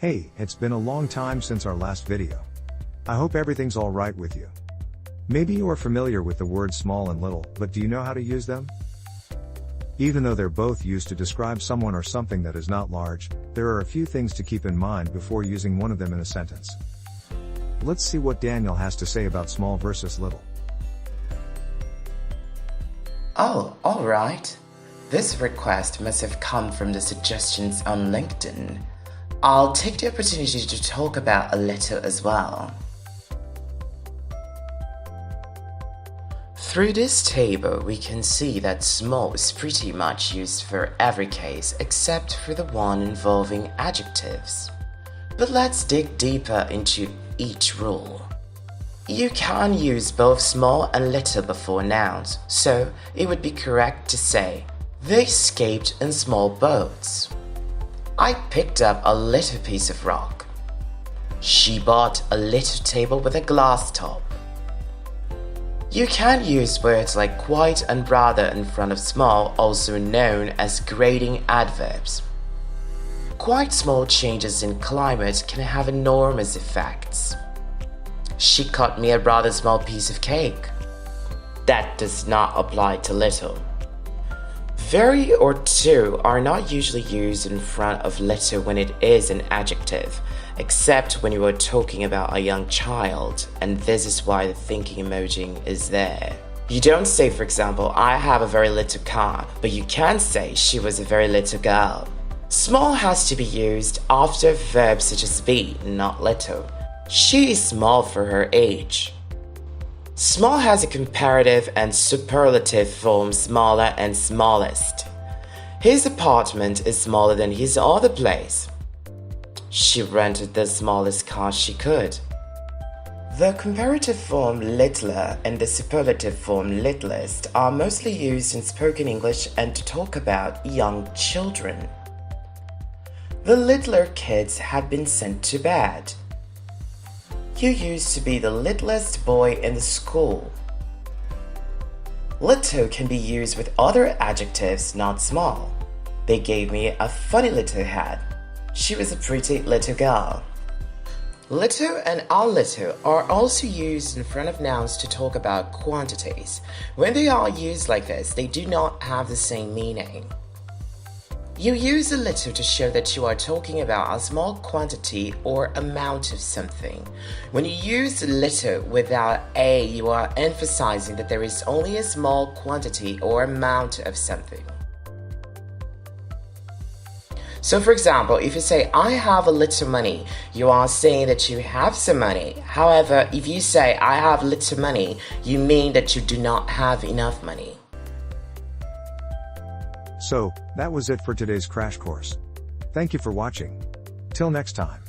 Hey, it's been a long time since our last video. I hope everything's alright with you. Maybe you are familiar with the words small and little, but do you know how to use them? Even though they're both used to describe someone or something that is not large, there are a few things to keep in mind before using one of them in a sentence. Let's see what Daniel has to say about small versus little. Oh, alright. This request must have come from the suggestions on LinkedIn. I'll take the opportunity to talk about a little as well. Through this table, we can see that small is pretty much used for every case except for the one involving adjectives. But let's dig deeper into each rule. You can use both small and little before nouns, so it would be correct to say, they escaped in small boats. I picked up a little piece of rock. She bought a little table with a glass top. You can use words like quite and rather in front of small, also known as grading adverbs. Quite small changes in climate can have enormous effects. She cut me a rather small piece of cake. That does not apply to little. Very or to are not usually used in front of little when it is an adjective, except when you are talking about a young child, and this is why the thinking emoji is there. You don't say, for example, I have a very little car, but you can say she was a very little girl. Small has to be used after verbs such as be, not little. She is small for her age. Small has a comparative and superlative form, smaller and smallest. His apartment is smaller than his other place. She rented the smallest car she could. The comparative form littler and the superlative form littlest are mostly used in spoken English and to talk about young children. The littler kids had been sent to bed. You used to be the littlest boy in the school. Little can be used with other adjectives, not small. They gave me a funny little hat. She was a pretty little girl. Little and a little are also used in front of nouns to talk about quantities. When they are used like this, they do not have the same meaning. You use a little to show that you are talking about a small quantity or amount of something. When you use little without a, you are emphasizing that there is only a small quantity or amount of something. So for example, if you say, I have a little money, you are saying that you have some money. However, if you say, I have little money, you mean that you do not have enough money. So, that was it for today's crash course. Thank you for watching. Till next time.